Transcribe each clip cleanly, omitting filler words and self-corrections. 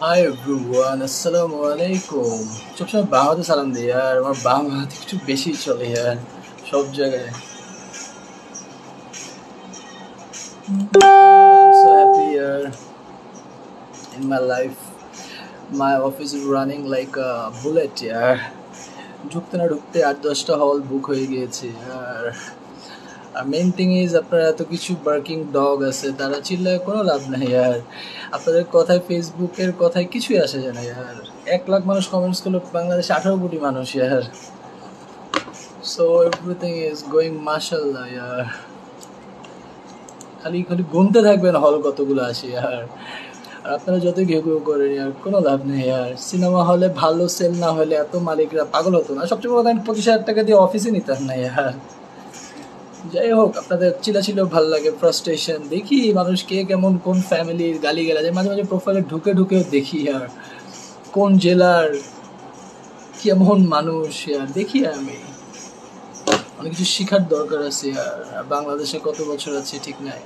Hi everyone, আসসালামু আলাইকুম। সবসময় বাংলাতে সালাম দিই আর আমার বাংলাতে একটু বেশি চলে আর সব জায়গায়। I'm so happy in my life. My office is running like a bullet यार। ঢুকতে না ঢুকতে 8-10টা হল বুক হয়ে গিয়েছে আর আর মেইন থিং ইজ আপনারা এত কিছু বার্কিং ডগ আছে, তারা চিল্লায় কোনো লাভ নাই আর আপনাদের কথায় ফেসবুকের কথায় কিছুই আসে যায় না আর 1 লাখ মানুষ কমেন্টস করলো, বাংলাদেশে 18 কোটি মানুষ আর সো এভরিথিং ইজ গোয়িং মাশাআল্লাহ ইয়ার। খালি খালি গুনতে থাকবেন হল কতগুলো আসে আর আর আপনারা যতই ঘেউ ঘেউ করেন আর কোনো লাভ নেই আর। সিনেমা হলে ভালো সেল না হলে এত মালিকরা পাগল হতো না। সবচেয়ে বড় কথা, 25,000 টাকা দিয়ে অফিসে নিতেন না আর। যাই হোক, আপনাদের চিল্লাচিল্লি ভালো লাগে, ফ্রাস্ট্রেশন দেখি মানুষ কে কেমন, কোন ফ্যামিলির গালি গেলা যায় মাঝে মাঝে প্রোফাইলে ঢুকে ঢুকেও দেখি আর কোন জেলার কেমন মানুষ আর দেখি আমি। অনেক কিছু শেখার দরকার আছে আর বাংলাদেশে কত বছর আছে ঠিক নাই।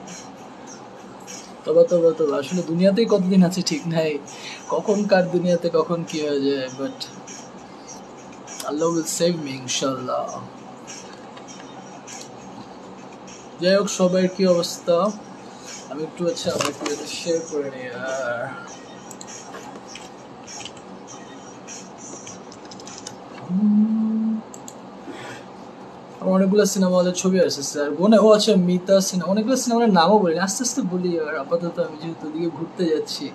তবে তবে তবে আসলে দুনিয়াতেই কতদিন আছে ঠিক নাই, কখন কার দুনিয়াতে কখন কি হয়ে যায়, but Allah will save me ইনশাল্লাহ। যাই হোক, সবার কি অবস্থা? আমি একটু আমার একটু শেয়ার করে নিই আর আমার অনেকগুলো সিনেমা হলের ছবি আসছে স্যার বোনে। ও আচ্ছা, মিতা সিনেমা, অনেকগুলো সিনেমার নামও বলি, আস্তে আস্তে বলি আর আপাতত আমি যেহেতু ওদিকে ঘুরতে যাচ্ছি।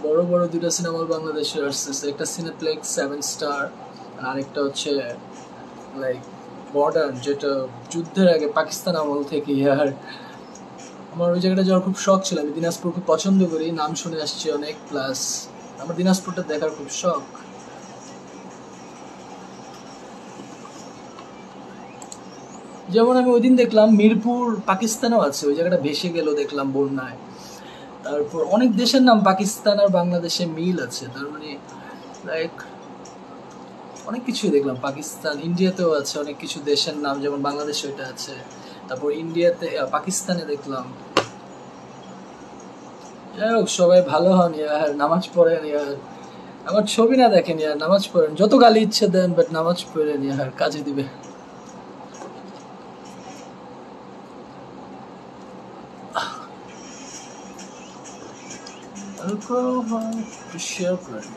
বড় বড় 2টা সিনেমা হল বাংলাদেশে আসতেছে, একটা সিনেপ্লেক্স 7 স্টার আর আরেকটা হচ্ছে লাইক মডার্ন, যেটা যুদ্ধের আগে পাকিস্তান আমল থেকে। আর আমার ওই জায়গাটা যাওয়ার খুব শখ ছিল, আমি দিনাজপুর খুব পছন্দ করি, নাম শুনে আসছি অনেক, প্লাস আমার দিনাজপুরটা দেখার খুব শখ। যেমন আমি ওই দিন দেখলাম মিরপুর পাকিস্তানেও আছে, ওই জায়গাটা ভেসে গেল দেখলাম বন্যায়। তারপর অনেক দেশের নাম পাকিস্তান আর বাংলাদেশে মিল আছে, তার মানে লাইক অনেক কিছুই দেখলাম। পাকিস্তান, ইন্ডিয়াতেও আছে অনেক কিছু দেশের নাম, যেমন বাংলাদেশে ওইটা আছে। তারপর ইন্ডিয়াতে, পাকিস্তানে দেখলাম। যাই হোক, সবাই ভালো হন ইয়ার, নামাজ পড়েন ইয়ার, আমার ছবি না দেখেন ইয়ার, নামাজ পড়েন, যত গালি ইচ্ছে দেন, বাট নামাজ পড়েন ইয়ার, কাজে দিবে। শেয়ার করেন।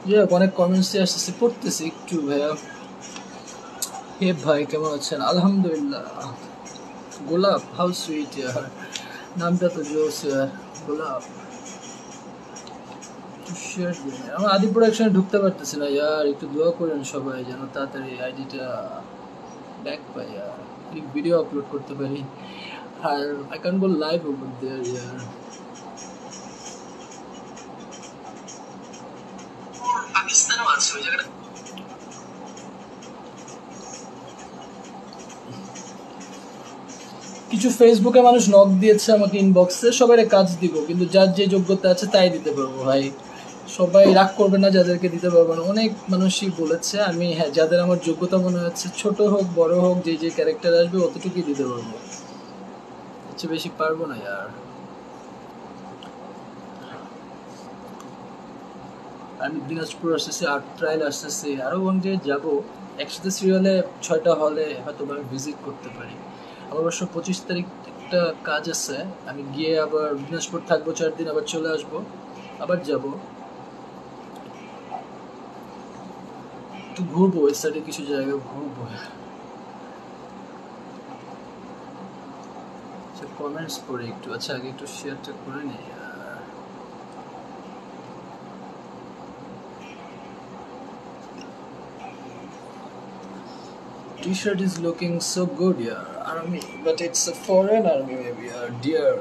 যাই হোক, অনেক কমেন্টস আসতেছে, পড়তেছি একটু ভাইয়া। হে ভাই, কেমন আছেন? আলহামদুলিল্লাহ। গোলাপ, হাউ সুইট ইয়ার, নামটা তো জোস ইয়ার, গোলাপ। শেয়ার দিন। আমার আদি প্রোডাকশনে ঢুকতে পারতেছি না ইয়ার, একটু দোয়া করেন সবাই যেন তাড়াতাড়ি আইডিটা ব্যাক পাই আর ভিডিও আপলোড করতে পারি। আর I can go live over there ইয়ার। পাকিস্তানও আছে ওই জায়গাটা। কিছু ফেসবুকে মানুষ নক দিয়েছে আমাকে ইনবক্সে, সবাই কাজ দিব, কিন্তু যার যে যোগ্যতা আছে তাই দিতে পারবো ভাই। সবাই রাগ করবে না যাদেরকে দিতে পারবো না। অনেক মানুষই বলেছে, আমি হ্যাঁ যাদের আমার যোগ্যতা মনে হচ্ছে, ছোট হোক বড় হোক, যে যে ক্যারেক্টার আসবে অতটুকুই দিতে পারবো, এর বেশি পারবো না ইয়ার। আমি দিনাজপুর আসতেছি, আর্ট ট্রায়াল আসতেছি, আরও অনেক জায়গায় যাবো। একসাথে সিরিয়ালে 6টা হলে হয়তো আমি ভিজিট করতে পারি। আমার অবশ্য 25 তারিখ একটা কাজ আছে, আমি গিয়ে আবার দিনাজপুর থাকবো 4 দিন, আবার চলে আসবো, আবার যাব একটু ঘুরবো, ওই সাইডে কিছু জায়গায় ঘুরবো। কমেন্টস পড়ে একটু, আচ্ছা আগে একটু শেয়ারটা করে নিই। T-shirt is looking so good, yeah, army, but it's a foreign army maybe, dear.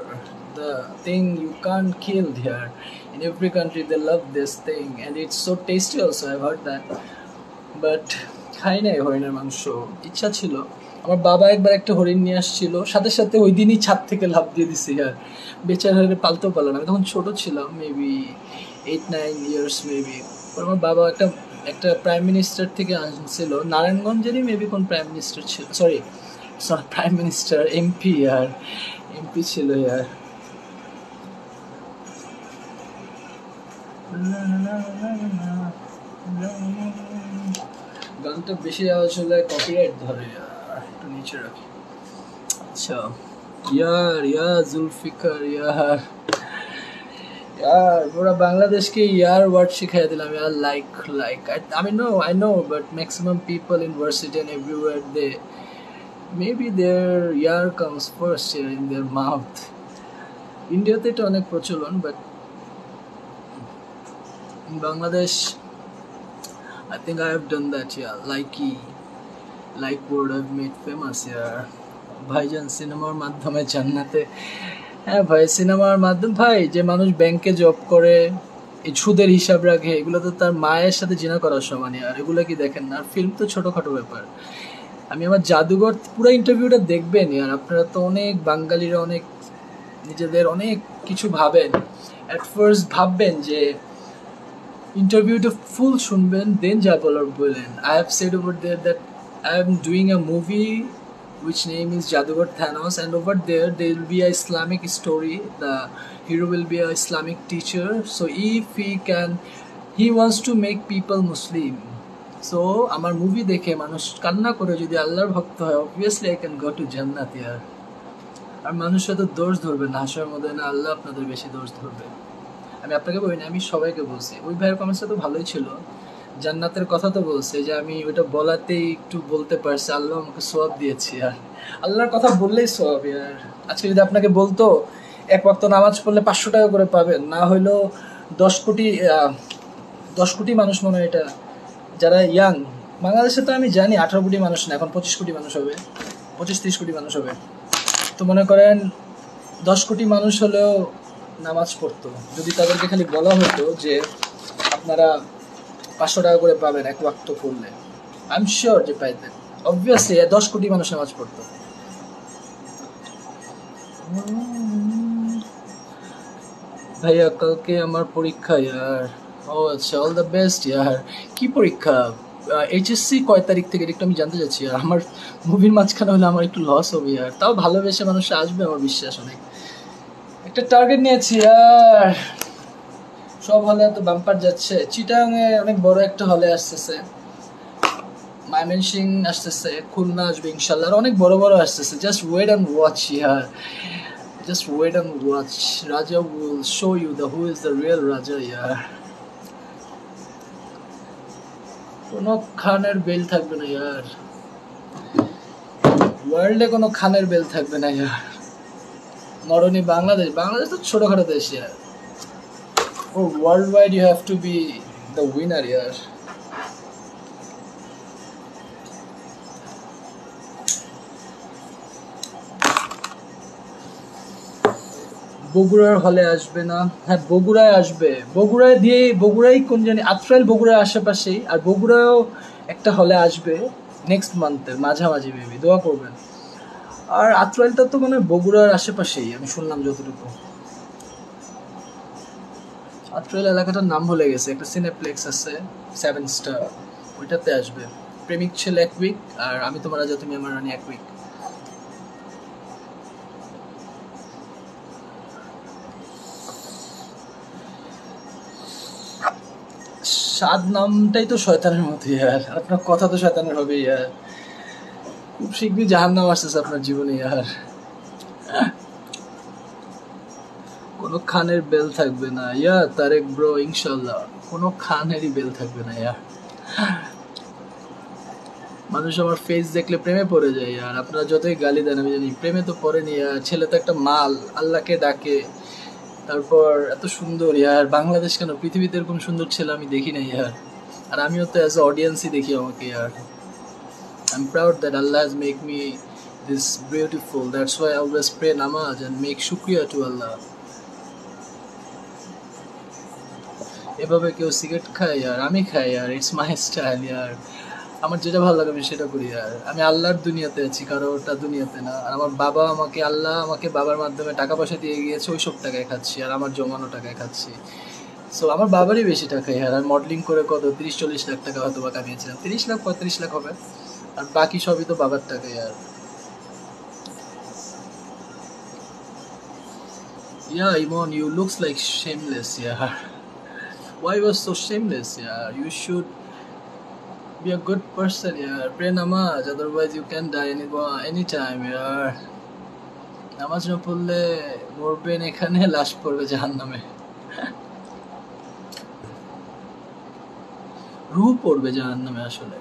The thing you can't kill here. In every country they love this thing, and it's so tasty also. I've heard that, but খাই নাই হরিণের মাংস, ইচ্ছা ছিল। আমার বাবা একবার একটা হরিণ নিয়ে আসছিল, সাথে সাথে ওই দিনই ছাদ থেকে লাফ দিয়ে দিছে আর বেচার হরিণে পালতেও পারলাম। আমি তখন ছোট ছিলাম, মেবি 8-9 ইয়ার্স মেবি। আমার বাবা একটা একটা প্রাইম মিনিস্টার থেকে আনছিল, নারায়ণগঞ্জেরই মেবি কোন প্রাইম মিনিস্টার ছিল, সরি প্রাইম মিনিস্টার, এমপি আর এমপি ছিল ইয়ার। গানটা বেশি আওয়াজ হলে কপিরাইট ধরে, একটু নিচে রাখি। আচ্ছা, ইয়ার জুলফিকার ইয়ার পুরা বাংলাদেশকে ইয়ার ওয়ার্ড শিখাই দিলাম ইয়ার। Like I know but maximum people in varsity and everywhere they maybe their yaar comes first here in their mouth. ইন্ডিয়াতে এটা অনেক প্রচলন, but in Bangladesh I think I have done that. Yeah, like word I've made famous. Yeah, ভাইজান সিনেমার মাধ্যমে জান্নাতে। হ্যাঁ ভাই, সিনেমার মাধ্যম ভাই, যে মানুষ ব্যাংকে জব করে এই সুদের হিসাব রাখে, এগুলো তো তার মায়ের সাথে জিনা করার সমানই। আর এগুলো কি দেখেন না? আর ফিল্ম তো ছোটোখাটো ব্যাপার। আমি আমার জাদুঘর পুরো ইন্টারভিউটা দেখবেন। আর আপনারা তো অনেক বাঙালিরা অনেক নিজেদের অনেক কিছু ভাবেন। অ্যাট ফার্স্ট ভাববেন যে ইন্টারভিউটা ফুল শুনবেন, দেন যা বলার বলেন। I have said over there that I am doing a movie which name is Jadugar Thanos, and over there will be a Islamic story. The hero will be a Islamic teacher, so if he wants to make people Muslim, so আমার movie দেখে মানুষ কান্না করে যদি আল্লাহর ভক্ত হয়, obviously I can go to Jannat here. আর মানুষরা তো দোষ ধরবে না, হাসরের মধ্যে না আল্লাহ আপনাদের বেশি দোষ ধরবে। আমি আপনাকে বলি না, আমি সবাইকে বলছি। ওই ভাইয়ের কমেন্টসটা তো ভালোই ছিল, জান্নাতের কথা তো বলছে, যে আমি ওইটা বলাতেই একটু বলতে পারছি, আল্লাহ আমাকে সোয়াব দিয়েছি। আর আল্লাহর কথা বললেই সোয়াব। আর আজকে যদি আপনাকে বলতো এক ওয়াক্ত নামাজ পড়লে 500 টাকা করে পাবেন, না হইলেও 10 কোটি মানুষ মনে হয় এটা যারা ইয়াং বাংলাদেশে, তো আমি জানি 18 কোটি মানুষ না, এখন 25 কোটি মানুষ হবে, 25-30 কোটি মানুষ হবে। তো মনে করেন 10 কোটি মানুষ হলেও নামাজ পড়তো, যদি তাদেরকে খালি বলা হতো যে আপনারা 500 টাকা করে পাবেন এক ওয়াক্ত করলে, আই এম শিওর যে পাইতেন। অবভিয়াসলি 10 কোটি মানুষ নামাজ পড়তো। ভাইয়া কালকে আমার পরীক্ষা ইয়ার। ও আচ্ছা, অল দ্য বেস্ট ইয়ার। কি পরীক্ষা? এইচএসসি কয় তারিখ থেকে একটু আমি জানতে চাচ্ছি। আর আমার মুভির মাঝখানে হলে আমার একটু লস হবে ইয়ার। তাও ভালোবেসে মানুষ আসবে, আমার বিশ্বাস অনেক। একটা টার্গেট নিয়েছি আর সব হলে তো বাম্পার যাচ্ছে। চিটাগাংয়ে অনেক বড় একটা হলে আসতেছে, ময়মনসিংহ আসতেছে, খুলনা আসবে ইনশাল্লাহ, আর অনেক বড় বড় আসতেছে। জাস্ট ওয়েট অ্যান্ড ওয়াচ ইয়ার, just wait and watch. Raja will show you the who is the real Raja ইয়ার। কোনো খানের বেল থাকবে না ইয়ার, ওয়ার্ল্ডে কোনো খানের বেল থাকবে না ইয়ার। নরনি বাংলাদেশ তো ছোটখাটো দেশ ইয়ার। Oh, worldwide you have to be the winner here. বগুড়ার হলে আসবে না? হ্যাঁ, বগুড়ায় আসবে। বগুড়াই কোন জানি, আত্রাইল বগুড়ার আশেপাশেই। আর বগুড়ায়ও একটা হলে আসবে নেক্সট মান্থের মাঝামাঝি, মেবি দোয়া করবেন। আর আত্রাইলটা তো মানে বগুড়ার আশেপাশেই আমি শুনলাম যতটুকু। আত্রাইল এলাকাটার নাম ভুলে গেছে, একটা সিনেপ্লেক্স আছে 7 স্টার, ওইটাতে আসবে। প্রেমিক ছেলে 1 উইক, আর আমি তোমার রাজা তুমি আমার রানী 1 উইক। সাদ নামটাই তো শয়তানের মতো ইয়ার, আপনার কথা তো শয়তানের হবে ইয়ার। খুব শীঘ্রই জাহান্নাম আসতেছে আপনার জীবনে ইয়ার। কোনো খানের বেল থাকবে না ইয়ার তারেক ব্রো, ইনশাল্লাহ কোনো খানেরই বেল থাকবে না ইয়ার। মানুষ আমার ফেস দেখলে প্রেমে পড়ে যায় আর আপনারা যতই গালি দেন আমি জানি প্রেমে তো পড়েনি আর। ছেলে তো একটা মাল, আল্লাহকে ডাকে, তারপর এত সুন্দর ইয়ার। বাংলাদেশ কেন, পৃথিবীতে এরকম সুন্দর ছেলে আমি দেখি না ইয়ার। আর আমিও তো অ্যাজ এ অডিয়েন্সই দেখি আমাকে ইয়ার। I am proud that Allah has make me this beautiful, that's why I always pray namaz and make shukriya to Allah. এভাবে কেউ সিগারেট খায় আর আমি খাই আর, ইটস মাই স্টাইল ইয়ার। আমার যেটা ভালো লাগে আমি সেটা করি আর। আমি আল্লাহর দুনিয়াতে আছি, কারো ওটা দুনিয়াতে না। আর আমার বাবা আল্লাহ আমাকে বাবার মাধ্যমে টাকা পয়সা দিয়ে গিয়েছে, ওই সব টাকায় খাচ্ছি আর আমার জমানো টাকায় খাচ্ছি। সো আমার বাবারই বেশি টাকা ইয়ার। আর মডেলিং করে কত 30-40 লাখ টাকা হয়তো বা কামিয়েছিলাম, 30 লাখ 35 লাখ হবে। আর বাকি সবই তো বাবার টাকা ইয়ার। ইয়া Emon, you looks like shameless ইয়ার। Why you are so shameless? Yeah, you should be a good person. Yeah, pray namaz. Otherwise, you can die anytime. Yeah, নামাজ না পড়লে মরবেন এখানে, লাশ পড়বে জাহান্নামে। রূহ পড়বে জাহান্নামে, আসলে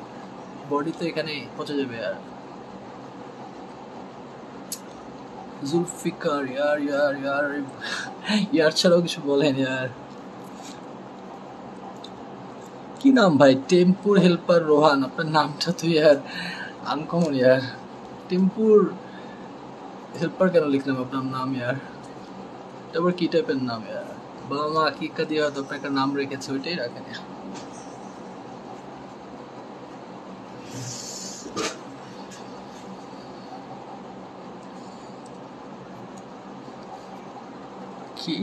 বডি তো এখানে পচে যাবে। আর জুলফিকার ইয়ার ইয়ার ইয়ার ইয়ার ছাড়াও কিছু বলেন ইয়ার। কি নাম ভাই? টেম্পুর হেল্পার রোহান, আপনার নামটা তো ইয়ার আনকমন ইয়ার। টেম্পুর হেল্পার কেন লিখলাম আপনার নাম ইয়ার? তারপর কি টাইপের নাম ইয়ার? বাবা মা আকিকা দিয়ে হয়তো আপনার একটা নাম রেখেছে, ওইটাই রাখেন। কি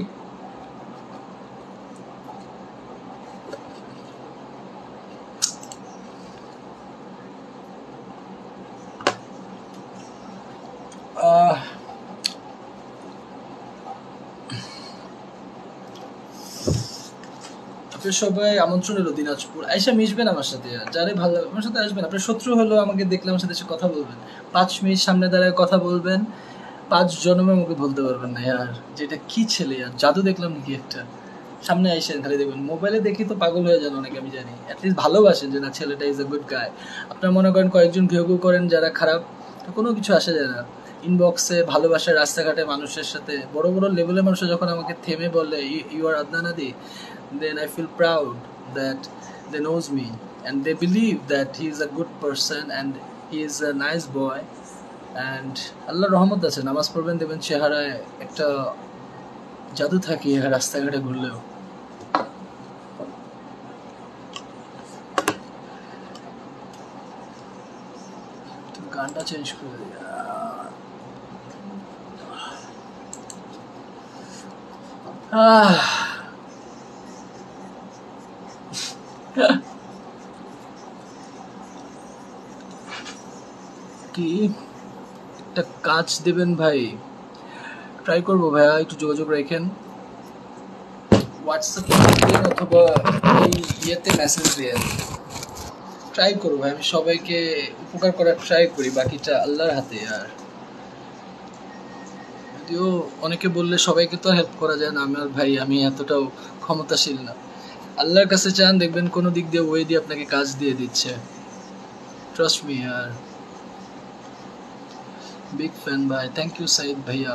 আপনি সবাই আমন্ত্রণ এলো দিনাজপুর, আইসা মিশবেন আমার সাথে। যারে ভালো লাগে আমার সাথে আসবেন। আপনার শত্রু হলো আমাকে দেখলে আমার সাথে এসে কথা বলবেন, 5 মিনিট সামনে দাঁড়ায় কথা বলবেন, 5 জন্মে আমাকে বলতে পারবেন না ইয়ার যেটা কি ছেলে ইয়ার, জাদু দেখলাম নাকি একটা। সামনে আইসেন, খালি দেখবেন। মোবাইলে দেখি তো পাগল হয়ে যান অনেকে, আমি জানি। অ্যাটলিস্ট ভালোবাসেন যে না, ছেলেটা ইজ এ গুড গাই। আপনার মনে করেন কয়েকজন ঘেউ করেন যারা খারাপ, কোনো কিছু আসে যায় না। ইনবক্সে ভালোবাসার, রাস্তাঘাটে মানুষের সাথে, বড় বড় লেভেলের মানুষ যখন আমাকে থেমে বলে ইউ আর আদনান আদি, then I feel proud that they knows me and they believe that he is a good person and he is a nice boy and আল্লাহর রহমত আছে। নামাজ পড়বেন দেখবেন চেহারায় একটা জাদু থাকে রাস্তাঘাটে ঘুরলেও। তো গানটা চেঞ্জ করে দিই। কি একটা কাজ দেবেন ভাই? ট্রাই করবো ভাইয়া, একটু যোগাযোগ রাখেন। হোয়াটসঅ্যাপে অথবা এই ইয়েতে মেসেজ দিয়ে ট্রাই করবো ভাই। আমি সবাইকে উপকার করার ট্রাই করি, বাকিটা আল্লাহর হাতে। আর যদিও অনেকে বললে সবাইকে তো হেল্প করা যায় না, আমার ভাই আমি এতটাও ক্ষমতাশীল না। আল্লাহর কাছে চান, দেখবেন কোনো দিক দিয়ে ওয়ে দিয়ে আপনাকে কাজ দিয়ে দিচ্ছে। Trust me. আর বিগ ফ্যান ভাই, থ্যাংক ইউ সাইদ ভাইয়া।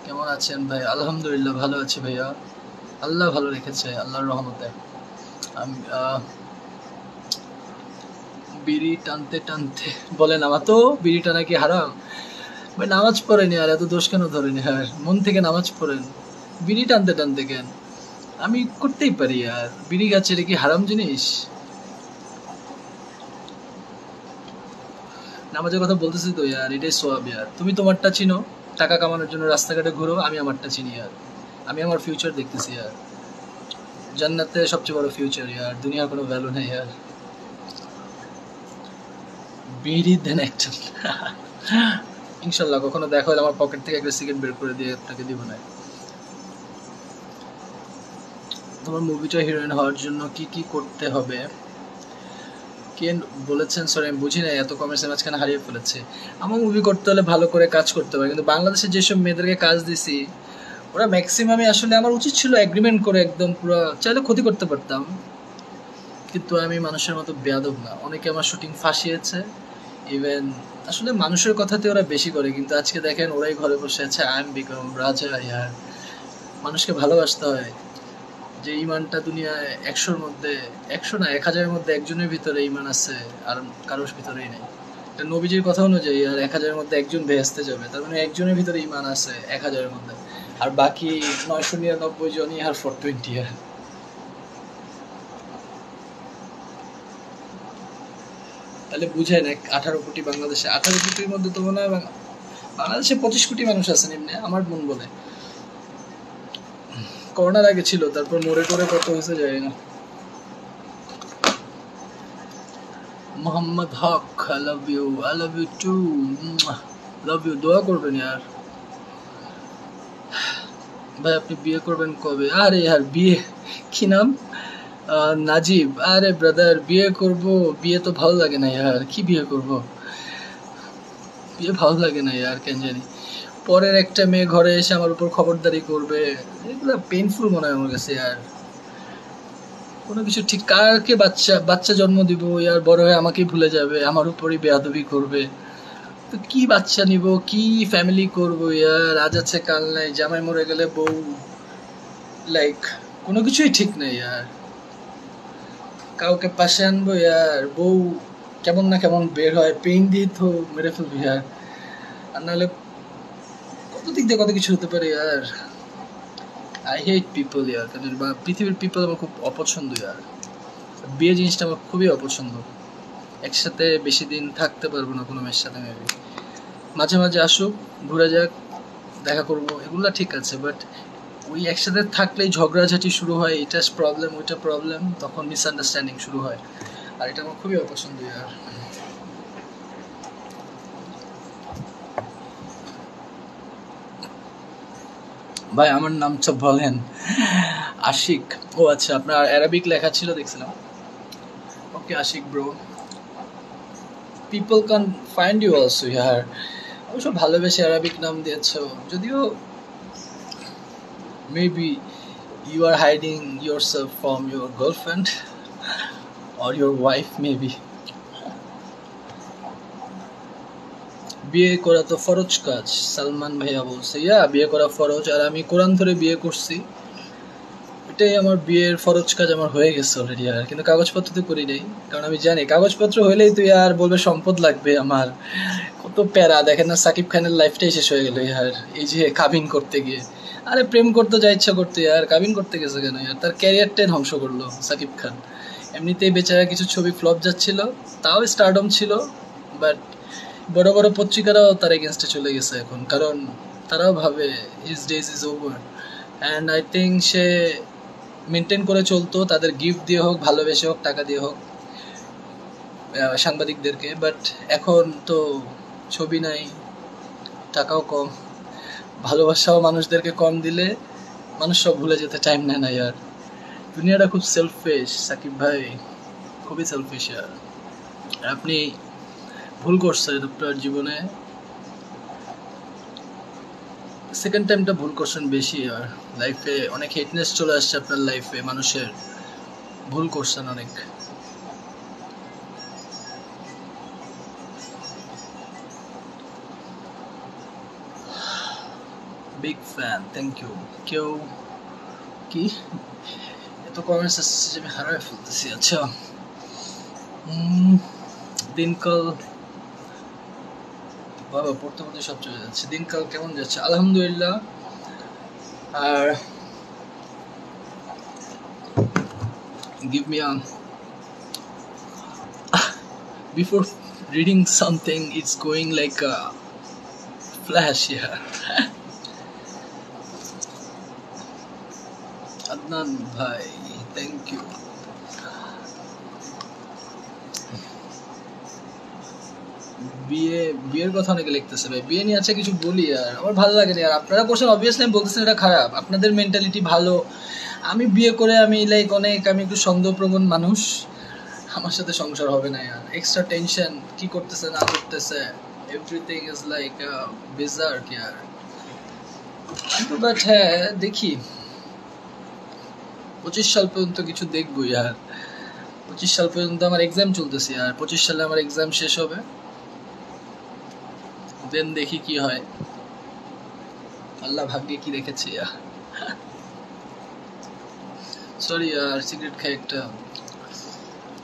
কেমন আছেন ভাই? আলহামদুলিল্লাহ ভালো আছি ভাইয়া, আল্লাহ ভালো রেখেছে আল্লাহর রহমতে। আমি বিড়ি টানতে টানতে বলেন, আমার তো বিড়ি টানা কি হারাম ভাই? নামাজ পড়েনি আর এত দোষ কেন ধরেনি? আর মন থেকে নামাজ পড়েন, বিড়ি টানতে টানতে কেন? আমি করতেই পারি। আর বিড়ি গাছের কি হারাম জিনিস? নামাজের কথা বলতেছি তো ইয়ার, এটাই সোয়াব ইয়ার। তুমি তোমারটা চিনো, টাকা কামানোর জন্য রাস্তাঘাটে ঘুরো, আমি আমারটা চিনি ইয়ার। আমি আমার ফিউচার দেখতেছি ইয়ার, জান্নাতে সবচেয়ে বড় ফিউচার ইয়ার, দুনিয়ার কোনো ভ্যালু নেই ইয়ার। বিড়ি দেন একটা ইনশাল্লাহ কখনো দেখা হলে আমার পকেট থেকে একটা সিগারেট বের করে দিয়ে আপনাকে দিব না। তোমার মুভিটা হিরোইন হওয়ার জন্য কি কি করতে হবে? কে বলেছেন? সরি আমি বুঝি না, এত কমেন্টসের মাঝখানে হারিয়ে ফেলেছে। আমার মুভি করতে হলে ভালো করে কাজ করতে হবে, কিন্তু বাংলাদেশে যেসব মেয়েদেরকে কাজ দিছি ওরা ম্যাক্সিমামই, আসলে আমার উচিত ছিল এগ্রিমেন্ট করে একদম পুরো, চাইলে ক্ষতি করতে পারতাম, কিন্তু আমি মানুষের মতো বেয়াদব না। অনেকে আমার শুটিং ফাঁসিয়েছে, ইভেন আসলে মানুষের কথাতে ওরা বেশি করে, কিন্তু আজকে দেখেন ওরাই ঘরে বসে আছে। আই এম বিকম রাজা ইয়ার। মানুষকে ভালোবাসতে হয়। যে ইমানটা দুনিয়ায় 100-র মধ্যে 100 না 1000-এর মধ্যে একজনের ভিতরে ইমান আছে, আর কারোর ভিতরেই নেই। এটা নবীজির কথা অনুযায়ী, আর 1000-এর মধ্যে একজন বেহেশতে যাবে, তার মানে একজনের ভিতরে ইমান আছে 1000-এর মধ্যে, আর বাকি 999 জনই আর 420 ইয়ার। তাহলে বুঝেন 18 কোটি বাংলাদেশে, 18 কোটির মধ্যে তো মনে হয় বাংলাদেশে 25 কোটি মানুষ আছেন এমনি, আমার মন বলে। করোনার আগে ছিল, তারপর মোড়ে টোরে কত হয়েছে যায় না। Mohammad Haque, I love you, I love you too, love you. দোয়া করবেন यार। ভাই আপনি বিয়ে করবেন কবে? আরে यार বিয়ে কি নাম? নাজিব। আরে ব্রাদার, বিয়ে করব, বিয়ে তো ভালো লাগে না ইয়ার। কি বিয়ে করব? বিয়ে ভালো লাগে না ইয়ার, কেন জানি। পরের একটা মেয়ে ঘরে এসে আমার উপর খবরদারি করবে, এগুলো পেইনফুল মনে হয় আমার কাছে ইয়ার। কোনো কিছু ঠিক, কারকে বাচ্চা বাচ্চা জন্ম দিব ইয়ার, বড় হয়ে আমাকেই ভুলে যাবে, আমার উপরই বেয়াদবি করবে। তো কি বাচ্চা নিব, কি ফ্যামিলি করব ইয়ার? আজ আছে কাল নাই, জামাই মরে গেলে বউ, লাইক কোনো কিছুই ঠিক নেই ইয়ার। কাউকে পাশে আনবো ইয়ার, বউ কেমন না কেমন বের হয়, পেইন দিয়ে তো মেরে ফেলবো ইয়ার। আর নাহলে কত দিক দিয়ে কত কিছু হতে পারে ইয়ার। আই হেট পিপল ইয়ার, কারণ বা পৃথিবীর পিপল আমার খুব অপছন্দ ইয়ার। বিয়ে জিনিসটা আমার খুবই অপছন্দ। একসাথে বেশি দিন থাকতে পারবো না কোনো মেয়ের সাথে। মেবি মাঝে মাঝে আসুক, ঘুরে যাক, দেখা করবো, এগুলা ঠিক আছে, বাট ওই একসাথে থাকলেই ঝগড়াঝাটি শুরু হয়, এটা প্রবলেম ওইটা প্রবলেম, তখন মিসআন্ডারস্ট্যান্ডিং শুরু হয়, আর এটা আমার খুবই অপছন্দ ইয়ার। ভাই আমার নামটা বলেন। আশিক। ও আচ্ছা, আপনার অ্যারাবিক লেখা ছিল দেখছিলাম। Okay Ashiq bro, people can find you also ইয়ার। অবশ্য ভালোবেসে অ্যারাবিক নাম দিয়েছো, যদিও maybe you are hiding yourself from your girlfriend or your wife maybe. বিয়ে করা তো ফরজ কাজ, সালমান ভাইয়া বলছে। বিয়ে করা ফরজ, আর আমি কোরআন ধরে বিয়ে করছি, এটাই আমার বিয়ের ফরজ কাজ আমার হয়ে গেছে অলরেডি। আর কিন্তু কাগজপত্র তো করি নাই, কারণ আমি জানি কাগজপত্র হইলেই তুই আর বলবে সম্পদ লাগবে আমার। কত প্যারা, দেখেন না সাকিব খানের লাইফটাই শেষ হয়ে গেল ইয়ার, এই যে কাবিন করতে গিয়ে। আরে প্রেম করতে যা ইচ্ছা করতে আর কাবিন করতে গেছে কেন ইয়ার? তার ক্যারিয়ারটাই ধ্বংস করলো সাকিব খান। এমনিতেই বেচারা কিছু ছবি ফ্লপ যাচ্ছিল, তাও স্টারডম ছিল, বাট বড় বড় পত্রিকারাও তার এগেনস্টে চলে গেছে এখন, কারণ তারাও ভাবে his days is over. And I think say maintain করে চলতো, তাদের গিফট দিয়ে হোক, ভালোবেসে হোক, টাকা দিয়ে হোক, সাংবাদিকদেরকে। বাট এখন তো ছবি নাই, টাকাও কম, ভালোবাসাও মানুষদেরকে কম দিলে মানুষ সব ভুলে যেতে টাইম নেয় না ইয়ার। দুনিয়াটা খুব সেলফিশ সাকিব ভাই, খুবই সেলফিশ ইয়ার। আপনি ভুল করছেন আপনার জীবনে, সেকেন্ড টাইমটা ভুল করছেন বেশি। আর লাইফে অনেক হেটনেস চলে আসছে আপনার লাইফে, মানুষের ভুল করছেন অনেক। Big fan, thank you. কেউ কি এত কমেন্টস আসছে যে আমি হারায় ফেলতেছি। আচ্ছা, দিনকাল বাবা পড়তে পড়তে সব চলে যাচ্ছে। দিনকাল কেমন যাচ্ছে? আলহামদুলিল্লাহ। আর give me a before reading something, it's going like a flash here. Adnan bhai, thank you. বিয়ের কথা অনেকে লিখতেছে ভাই, বিয়ে নিয়ে আছে কিছু বলি আর আমার ভালো লাগে না। আর আপনারা করছেন অবভিয়াসলি, আমি বলতেছেন এটা খারাপ, আপনাদের মেন্টালিটি ভালো। আমি বিয়ে করে আমি লাইক অনেক, আমি একটু সন্দেহপ্রবণ মানুষ, আমার সাথে সংসার হবে না আর। এক্সট্রা টেনশন, কি করতেছে না করতেছে, এভরিথিং ইজ লাইক বিজার কি আর। কিন্তু বাট হ্যাঁ, দেখি 25 সাল পর্যন্ত কিছু দেখবো আর। 25 সাল পর্যন্ত আমার এক্সাম চলতেছে আর 25 সালে আমার এক্সাম শেষ হবে, দেন দেখি কি হয়, আল্লাহ ভাগ্যে কি রেখেছে। সরি আর সিগারেট খাই একটা,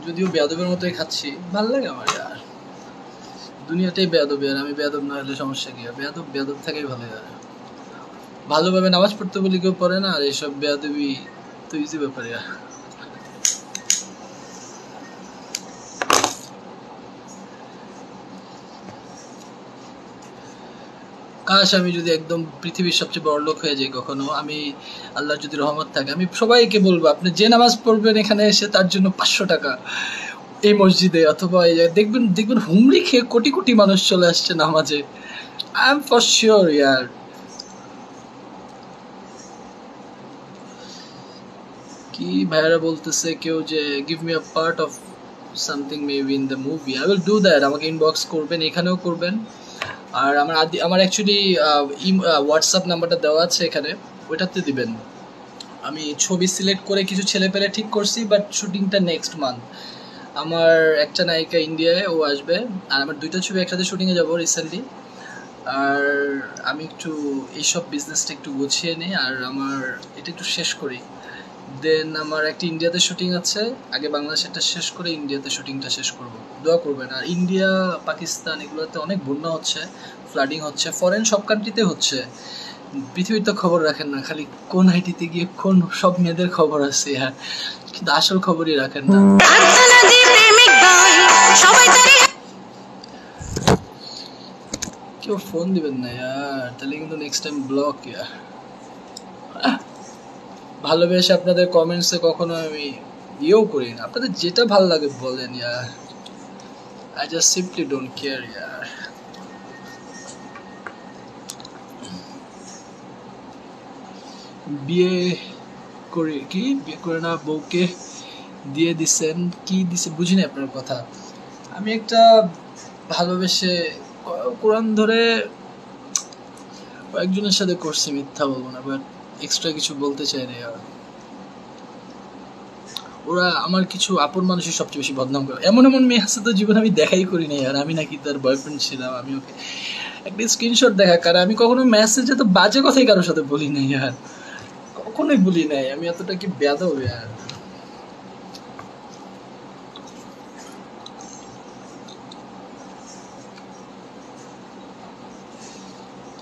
যদিও বেয়াদবের মতোই খাচ্ছি, ভাল লাগে আমার আর। দুনিয়াটাই বেয়াদবি, আর আমি বেয়াদব না হলে সমস্যা কি? বেয়াদব বেয়াদব থাকাই ভালো। আর ভালোভাবে নামাজ পড়তে বলি কেউ পড়ে না, আর এইসব বেয়াদবি তো ইজি ব্যাপারে। কাশ আমি যদি একদম পৃথিবীর সবচেয়ে বড় লোক হয়ে যাই কখনো, আমি আল্লাহর যদি রহমত থাকে, আমি সবাইকে বলবো আপনি যে নামাজ পড়বেন এখানে এসে তার জন্য 500 টাকা এই মসজিদে, অথবা দেখবেন দেখবেন হুমড়ি খেয়ে কোটি কোটি মানুষ চলে আসছে নামাজে। আই এম ফর শিওর ইয়ার। কি ভাইয়ারা বলতেছে কেউ যে give me a part of something maybe in the movie, I will do that. আমাকে ইনবক্স করবেন, এখানেও করবেন। আর আমার অ্যাকচুয়ালি হোয়াটসঅ্যাপ নাম্বারটা দেওয়া আছে এখানে, ওইটাতে দিবেন। আমি ছবি সিলেক্ট করে কিছু ছেলে পেলে ঠিক করছি, বাট শুটিংটা নেক্সট মান্থ। আমার একটা নায়িকা ইন্ডিয়ায়, ও আসবে। আর আমার 2টা ছবি একসাথে শুটিংয়ে যাবো রিসেন্টলি। আর আমি একটু এইসব বিজনেসটা একটু গুছিয়ে নিই, আর আমার এটা একটু শেষ করি। দেন আমার একটা ইন্ডিয়াতে শুটিং আছে, আগে বাংলাদেশেরটা শেষ করে ইন্ডিয়াতে শুটিংটা শেষ করব। দোয়া করবেন। আর ইন্ডিয়া, পাকিস্তান এগুলোতে অনেক বন্যা হচ্ছে, ফ্লাডিং হচ্ছে, ফরেন সব কান্ট্রিতে হচ্ছে। পৃথিবীর তো খবর রাখেন না, খালি কোন আইটিতে গিয়ে কোন সব মেয়েদের খবর আছে, হ্যাঁ, কিন্তু আসল খবরই রাখেন না। কেউ ফোন দিবেন না ইয়ার, তাহলে কিন্তু নেক্সট টাইম ব্লক ইয়ার। ভালোবেসে আপনাদের কমেন্টসে কখনো আমি ইয়েও করি না, আপনাদের যেটা ভালো লাগে বলেন ইয়ার, I just simply don't care ইয়ার। বিয়ে করে কি বিয়ে করে না বউকে দিয়ে দিছেন, কি দিছে বুঝি না আপনার কথা। আমি একটা ভালোবেসে কোরআন ধরে একজনের সাথে করছি, মিথ্যা বলবো না, বাট এক্সট্রা কিছু বলতে চাই না। ওরা আমার কিছু আপন মানুষের সবচেয়ে বেশি বদনাম করে। এমন এমন মেয়ে আছে তো জীবনে আমি দেখাই করি নাই, আর আমি নাকি তার বয়ফ্রেন্ড ছিলাম। আমি ওকে একটা স্ক্রিনশট দেখা, কারণ আমি কখনো মেসেজে তো বাজে কথাই কারোর সাথে বলি নাই, আর কখনোই বলি নাই। আমি এতটা কি বেয়াদব আর।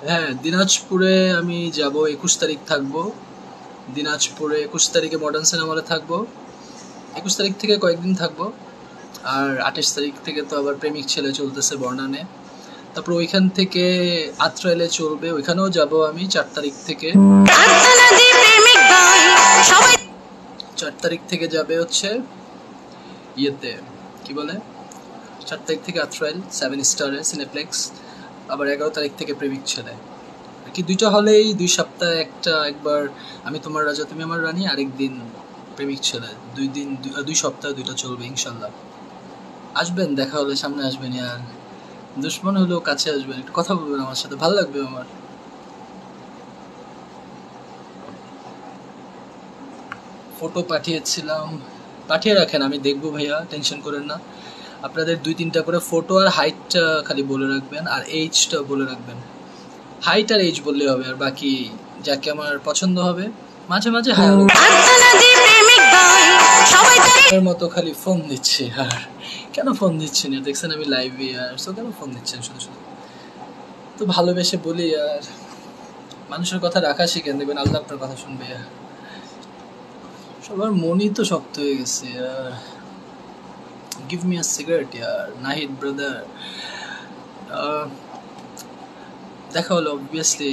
হ্যাঁ, দিনাজপুরে আমি যাব, 21 তারিখ থাকবো দিনাজপুরে। 21 তারিখে মডার্ন সিনেমালে থাকবো, 21 তারিখ থেকে কয়েকদিন থাকবো। আর 28 তারিখ থেকে তো আবার প্রেমিক ছেলে চলতেছে বর্ণানে। তারপর ওইখান থেকে আত্রাইলে চলবে, ওইখানেও যাব আমি 4 তারিখ থেকে। 4 তারিখ থেকে যাবে হচ্ছে ইয়েতে, কি বলে, 4 তারিখ থেকে আত্রাইল 7 স্টারে সিনেপ্লেক্স। আবার 11 তারিখ থেকে প্রেমিক ছেলে। আর কি 2টা হলেই 2 সপ্তাহে একবার আমি তোমার রাজা তুমি আমার রানী, আরেকদিন প্রেমিক ছেলে। 2 দিন 2 সপ্তাহে 2টা চলবে ইনশাল্লাহ। আসবেন, দেখা হলে সামনে আসবেন ইয়ার। দুশ্মন হলেও কাছে আসবেন, একটু কথা বলবেন আমার সাথে, ভালো লাগবে আমার। ফটো পাঠিয়েছিলাম, পাঠিয়ে রাখেন, আমি দেখবো ভাইয়া, টেনশন করেন না। আপনাদের 2-3টা করে ফটো, আর হাইটটা খালি বলে রাখবেন, আর এইজটা বলে রাখবেন। হাইট আর এইজ বললে হবে, আর বাকি যাকে আমার পছন্দ হবে মাঝে মাঝে হ্যালো মতো খালি ফোন দিচ্ছি। আর কেন ফোন দিচ্ছেন, দেখছেন আমি লাইভে, আর সো কেন ফোন দিচ্ছেন শুধু শুধু। তো ভালোবেসে বলি, আর মানুষের কথা রাখা শিখেন, দেখবেন আল্লাহ আপনার কথা শুনবে। সবার মনই তো শক্ত হয়ে গেছে। Give me a cigarette year, Nahid brother. দেখা হলো অবভিয়াসলি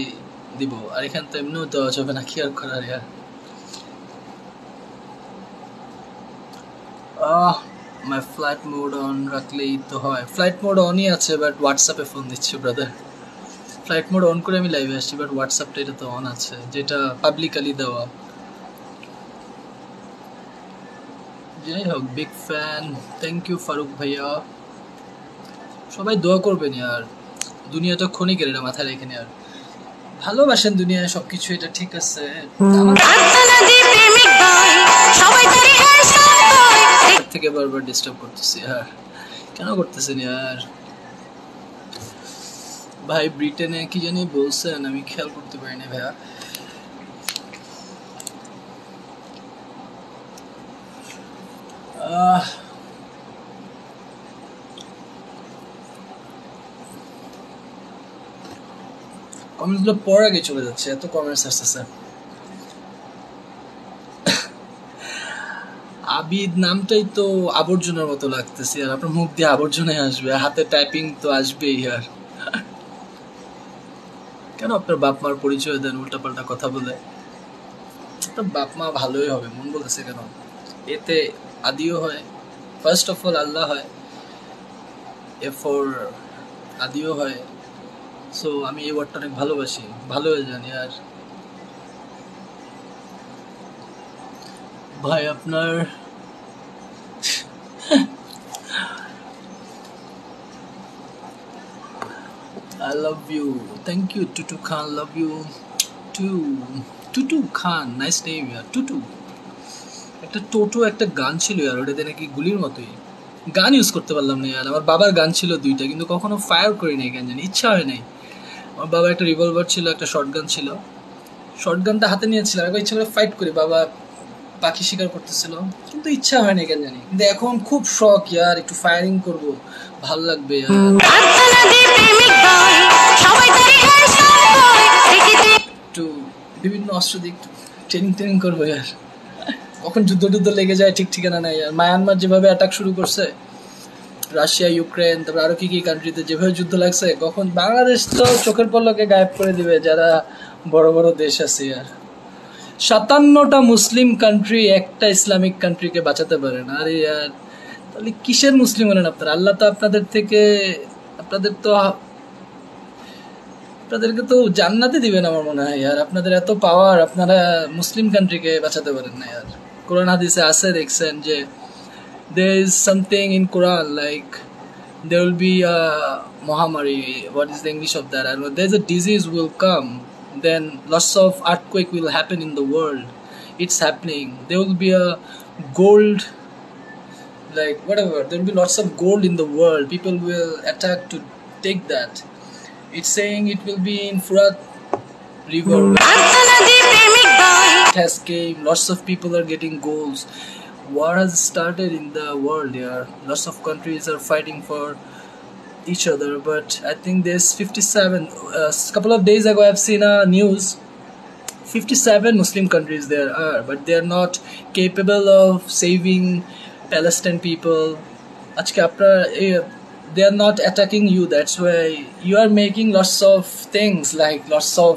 দিব, আর এখান তো এমনিও দেওয়া যাবে না, কি আর করার ইয়ার। মাই ফ্লাইট মোড অন রাখলেই তো হয়। ফ্লাইট মোড অনই আছে, বাট হোয়াটসঅ্যাপে ফোন দিচ্ছি ব্রাদার। ফ্লাইট মোড অন করে আমি লাইভে আসছি, বাট হোয়াটসঅ্যাপটা এটা তো অন আছে, যেটা পাবলিকালি দেওয়া। যাই হোক, big fan, thank you Faruk ভাইয়া। সবাই দোয়া করবেন ইয়ার, দুনিয়াটা ক্ষণিকের, এটা মাথায় রেখে আর ভালোবাসেন দুনিয়ায় সবকিছু, এটা ঠিক আছে। থেকে বারবার ডিস্টার্ব করতেছি, হ্যাঁ কেন করতেছেন ইয়ার ভাই? ব্রিটেনে কি জানি বলছেন, আমি খেয়াল করতে পারিনি ভাইয়া। কমেন্টসগুলো পড়ার আগে চলে যাচ্ছে, এত কমেন্টস আসতেছে। আবিদ নামটাই তো আবর্জনার মতো লাগতেছে, আর আপনার মুখ দিয়ে আবর্জনায় আসবে, হাতে টাইপিং তো আসবেই। আর কেন আপনার বাপ মার পরিচয় দেন উল্টাপাল্টা কথা বলে? আপনার বাপ মা ভালোই হবে, মন বলতেছে কেন? এতে আদিও হয়, ফার্স্ট অফ অল আল্লাহ হয়, এরপর আদিও হয়। সো আমি এই ওয়ার্ডটা অনেক ভালোবাসি, ভালো হয়ে জানি। আর ভাই আপনার I love you. Thank you, Tutu Khan. Love you too. Tutu Khan. Nice name, yeah. Tutu. একটা টোটো একটা গান ছিল আর ওটাতে নাকি গুলির মতোই গান ইউজ করতে পারলাম না আর আমার বাবার গান ছিল দুইটা কিন্তু কখনো ফায়ার করি নাই কেন জানি ইচ্ছা হয় নাই আমার বাবার একটা রিভলভার ছিল একটা শর্ট গান ছিল শর্ট গানটা হাতে নিয়েছিলাম একবার ইচ্ছা করে ফাইট করি বাবা পাখি শিকার করতেছিল কিন্তু ইচ্ছা হয় না কেন জানি কিন্তু এখন খুব শখ ইয়ার একটু ফায়ারিং করব ভালো লাগবে একটু বিভিন্ন অস্ত্র দিয়ে একটু ট্রেনিং করবো ইয়ার কখন যুদ্ধ লেগে যায় ঠিক ঠিকানা নাই আর মায়ানমার যেভাবে অ্যাটাক শুরু করছে রাশিয়া ইউক্রেন তারপর আরো কি কি কান্ট্রিতে যেভাবে যুদ্ধ লাগছে কখন বাংলাদেশ তো চোখের পলকে গায়েব করে দিবে যারা বড় বড় দেশ আছে আর 57টা মুসলিম কান্ট্রি একটা ইসলামিক কান্ট্রিকে বাঁচাতে পারে না আরে यार তাহলে কিসের মুসলিম হলেন আপনারা আল্লাহ তো আপনাদেরকে তো জান্নাতে দিবেন আমার মনে হয় यार আপনাদের এত পাওয়ার আপনারা মুসলিম কান্ট্রিকে বাঁচাতে পারেন না यार কোরআন হাদিসে আছে দেখছেন যে there is something in Quran like there will be a Mahamari what is the English of that I don't know there's a disease will come then lots of earthquake will happen in the world it's happening there will be a gold like whatever there will be lots of gold in the world people will attack to take that it's saying it will be in Furat river it has came lots of people are getting golds war has started in the world yeah lots of countries are fighting for each other but I think there's 57 a couple of days ago I've seen a news 57 Muslim countries there are but they are not capable of saving Palestinian people they are not attacking you that's why you are making lots of things like lots of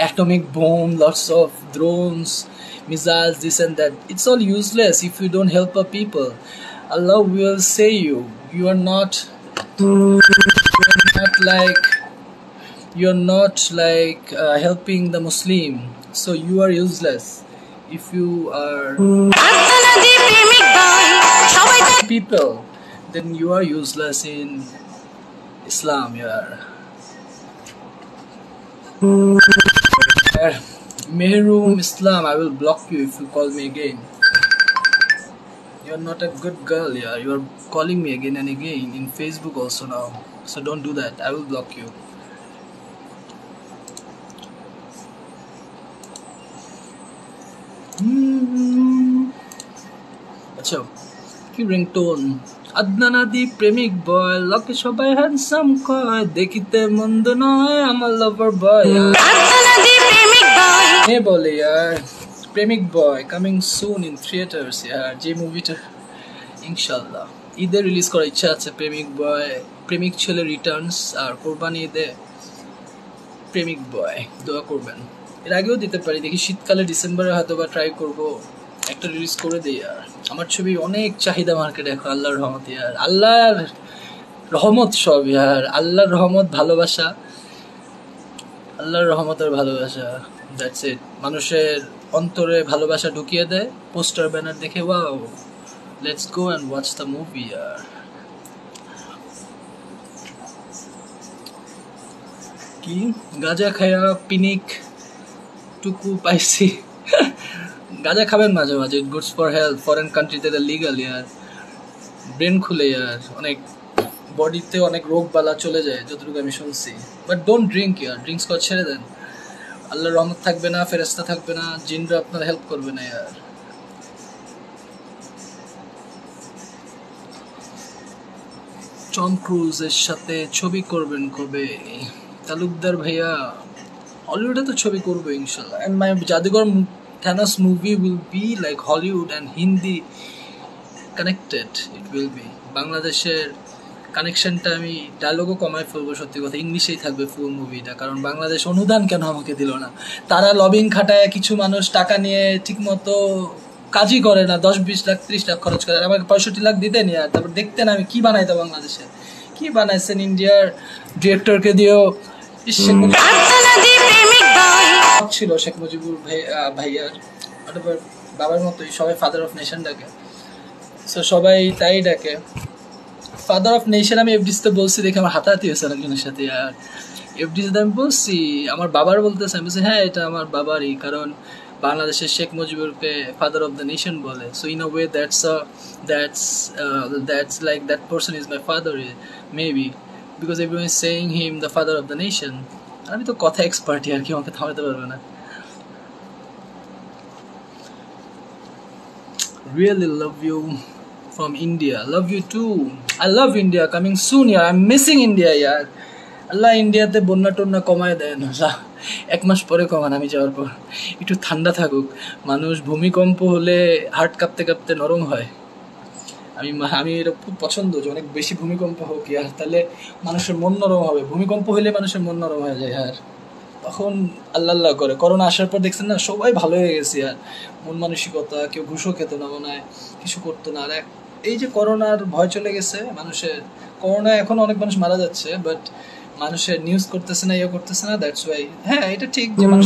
atomic bomb lots of drones missiles this and that it's all useless if you don't help a people Allah will say you are not helping the Muslim so you are useless if you are people then you are useless in Islam yeah Mehroom Islam I will block you if you call me again you're not a good girl yeah you are calling me again and again in Facebook also now so don't do that I will block you আচ্ছা কি ringtone আদনানাদি প্রেমিক বয় লোকে সবাই handsome কয় দেখিতে মন্দ নয় আমার লাভার বয় হে বলে यार প্রেমিক boy coming soon in theatres यार যে মুভিটা ইনশাআল্লাহ ঈদে রিলিজ করার ইচ্ছা আছে প্রেমিক বয় প্রেমিক ছেলে রিটার্নস আর কোরবানি ঈদে প্রেমিক বয় দোয়া করবেন এর আগেও দিতে পারি দেখি শীতকালে ডিসেম্বরে হয়তো বা ট্রাই করবো একটা রিলিজ করে দিই আর আমার ছবি অনেক চাহিদা মার্কেটে এখন আল্লাহর রহমত ইয়ার আল্লাহর রহমত সব ইয়ার আল্লাহর রহমত ভালোবাসা আল্লাহর রহমত আর ভালোবাসা দ্যাটস ইট মানুষের অন্তরে ভালোবাসা ঢুকিয়ে দেয় পোস্টার ব্যানার দেখে wow let's go and watch the movie ইয়ার কি গাঁজা খায়া পিনিক টুকু পাইছি গাঁজা খাবেন মাঝে মাঝে ইট গুডস ফর হেলথ ফরেন কান্ট্রিতে লিগাল ইয়ার ব্রেন খুলে ইয়ার অনেক বডিতে অনেক রোগ বালা চলে যায় যতটুকু আমি শুনছি but don't drink year drinks করা ছেড়ে দেন আল্লাহর রহমত থাকবে না ফেরেশতা থাকবে না জিনরা আপনার হেল্প করবে না ইয়ার টম ক্রুজের সাথে ছবি করবেন কবে তালুকদার ভাইয়া হলিউডে তো ছবি করবো ইনশাল্লাহ এন্ড মাই জাদুঘর Thanos movie will be like Hollywood and Hindi connected it will be বাংলাদেশের কানেকশনটা আমি ডায়লগও কমাই ফেলবো সত্যি কথা ইংলিশেই থাকবে ফুল মুভিটা কারণ বাংলাদেশ অনুদান কেন আমাকে দিল না তারা লবিং খাটায় কিছু মানুষ টাকা নিয়ে ঠিকমতো কাজই করে না 10-20 লাখ 30 লাখ খরচ করে আমাকে 65 লাখ দিতেন আর তারপর দেখতেন আমি কি বানাইতো বাংলাদেশে কি বানাইছেন ইন্ডিয়ার ডিরেক্টরকে দিয়েও ছিল শেখ মুজিবুর ভাইয়ার বাবার মতোই সবাই ফাদার অফ নেশন ডাকে, সো সবাই তাই ডাকে ফাদার অফ নেশন। আমি এফডিসিতে বলছি দেখে আমার হাতাহাতি হয়েছে অনেকজনের সাথে। আর এফডিসিতে আমি বলছি আমার বাবার বলতেছে, আমি বলছি হ্যাঁ এটা আমার বাবারই, কারণ বাংলাদেশের শেখ মুজিবুরকে ফাদার অফ দ্য নেশন বলে, so in a way that's like that person is my father maybe, because everyone is saying him the father of the nation. আমি তো কথা এক্সপার্টই, আর কি আমাকে থামাতে পারবে না। Really love you from India. Love you too. I love India. Coming soon, yeah. I'm missing India, yeah. আল্লাহ ইন্ডিয়াতে বন্যা টন্যা কমায় দেন আল্লাহ, 1 মাস পরে কমান আমি যাওয়ার পর, একটু ঠান্ডা থাকুক। মানুষ ভূমিকম্প হলে হার্ট কাঁপতে কাঁপতে নরম হয়। আমি এটা খুব পছন্দ যে অনেক বেশি ভূমিকম্প হোক, আর তাহলে মানুষের মন নরম হবে। ভূমিকম্প হলে মানুষের মন নরম হয়ে যায়, আর তখন আল্লাহ আল্লাহ করে। করোনা আসার পর দেখছেন না সবাই ভালো হয়ে গেছে, আর মন মানসিকতা, কেউ ঘুষও খেত না, মনে হয় কিছু করতো না। আর এই যে করোনার ভয় চলে গেছে মানুষের, করোনা এখন অনেক মানুষ মারা যাচ্ছে, বাট মানুষের নিউজ করতেছে না, ইয়ে করতেছে না, দ্যাটস ওয়াই। হ্যাঁ এটা ঠিক যে মানুষ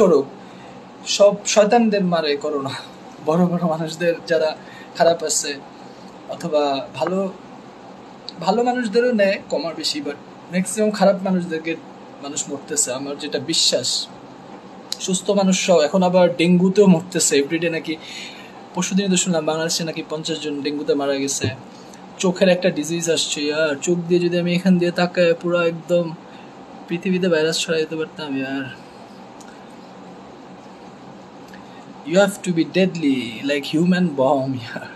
করুক, সব শয়তানদের মারে করোনা, বড় বড় মানুষদের যারা খারাপ আছে অথবা ভালো ভালো মানুষদেরও নেয় কমার বেশি, বাট ম্যাক্সিমাম খারাপ মানুষদেরকে মানুষ মরতেছে, আমার যেটা বিশ্বাস। সুস্থ মানুষ সহ এখন আবার ডেঙ্গুতেও মরতেছে এভরিডে নাকি। পরশুদিনই তো শুনলাম বাংলাদেশে নাকি 50 জন ডেঙ্গুতে মারা গেছে। চোখের একটা ডিজিজ আসছে, আর চোখ দিয়ে যদি আমি এখান দিয়ে তাকায় পুরো একদম পৃথিবীতে ভাইরাস ছড়াই দিতে পারতাম। Are you have to be deadly like human bomb ইয়ার।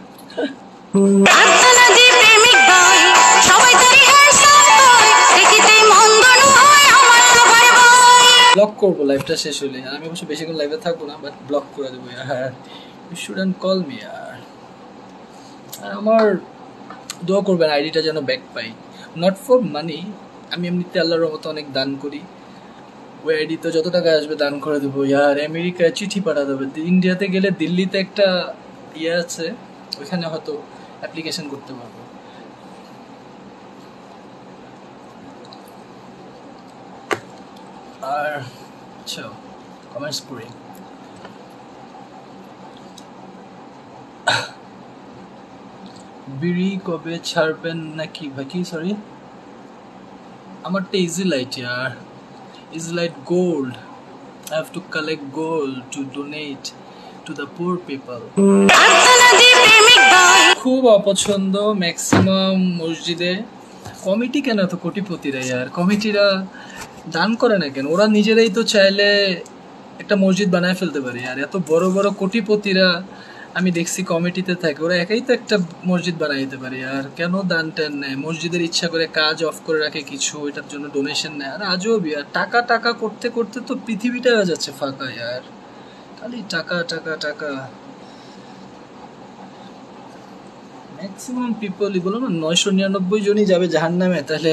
ব্লক করবো লাইভটা শেষ হলে, আর আমি অবশ্য বেশিক্ষণ লাইভে থাকবো না, বাট ব্লক করে দেবো ইয়ার। ইউ শুডন্ট কল মি ইয়ার। আর আমার দোয়া করবেন আইডিটা যেন back pi, not for money. আমি এমনিতে আল্লাহর রহমতে অনেক দান করি, ওই আইডিতে যত টাকা আসবে দান করে দেবো ইয়ার। আমেরিকায় চিঠি পাঠাতে হবে, ইন্ডিয়াতে গেলে দিল্লিতে একটা ইয়ে আছে, ওইখানে হয়তো অ্যাপ্লিকেশন করতে পারবো। আর আচ্ছা কমেন্টস পড়ি। বিড়ি কবে ছাড়বেন নাকি বাকি? সরি, আমারটা easy light year, easy light gold. I have to collect gold to donate to the poor people. খুব অপছন্দ ম্যাক্সিমাম মসজিদে কমিটি কেন এত কোটিপতিরা ইয়ার, কমিটিরা দান করে না কেন? ওরা নিজেরাই তো চাইলে একটা মসজিদ বানায় ফেলতে পারে, আর এত বড় বড় কোটিপতিরা আমি দেখছি কমিটিতে থাকে, ওরা একাই তো একটা মসজিদ বানাই দিতে পারে। আর কেন দান টান নেয়? মসজিদের ইচ্ছা করে কাজ অফ করে রাখে কিছু, এটার জন্য ডোনেশন নেয়। আর আজব আর টাকা টাকা করতে করতে তো পৃথিবীটা হয়ে যাচ্ছে ফাঁকা আর খালি টাকা টাকা টাকা। ম্যাক্সিমাম পিপল বলো না 999 জনই যাবে জাহান্নামে, তাহলে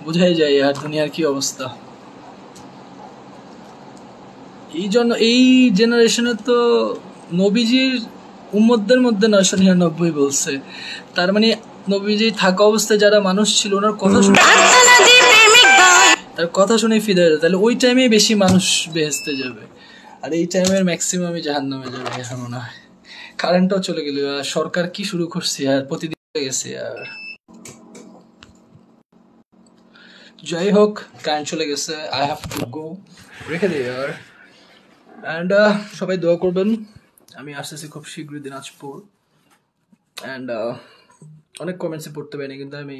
বোঝাই যায় আর দুনিয়ার কি অবস্থা। এই জন্য এই জেনারেশনে তো নবীজির উম্মতদের মধ্যে 999 বলছে, তার মানে নবীজি থাকা অবস্থায় যারা মানুষ ছিল ওনার কথা শুনে, তার কথা শুনে ফিদা হয়ে যায়, তাহলে ওই টাইমে বেশি মানুষ বেহেস্তে যাবে, আর এই টাইমের ম্যাক্সিমামই জাহান্নামে যাবে এখন মনে হয়। কারেন্টটাও চলে গেল, আর সরকার কি শুরু করছে আর প্রতিদিন গেছে। আর যাই হোক কারেন্ট চলে গেছে, আই হ্যাভ টু গো, রেখে দিই আর। অ্যান্ড সবাই দোয়া করবেন, আমি আসতেছি খুব শীঘ্রই দিনাজপুর। অ্যান্ড অনেক কমেন্টসে পড়তে পারিনি, কিন্তু আমি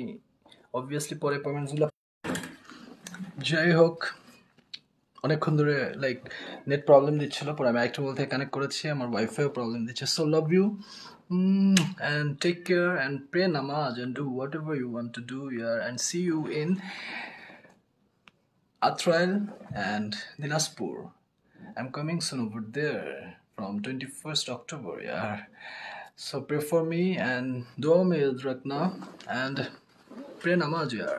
অবভিয়াসলি পরে কমেন্টসগুলো। যাই হোক অনেকক্ষণ ধরে লাইক নেট প্রবলেম দিচ্ছিল, পরে আমি একটা বলতে কানেক্ট করেছি, আমার ওয়াইফাইও প্রবলেম দিচ্ছে। So love you and take care and pray namaz and do whatever you want to do here, and see you in Atrail and Dinaspur. I'm coming soon over there from 21st October, yeah. So pray for me and dua mein rakhna and pray namaz, yeah.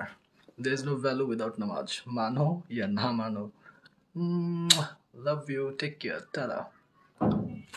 There is no value without namaz. Mano ya na mano. Love you. Take care. Ta-da.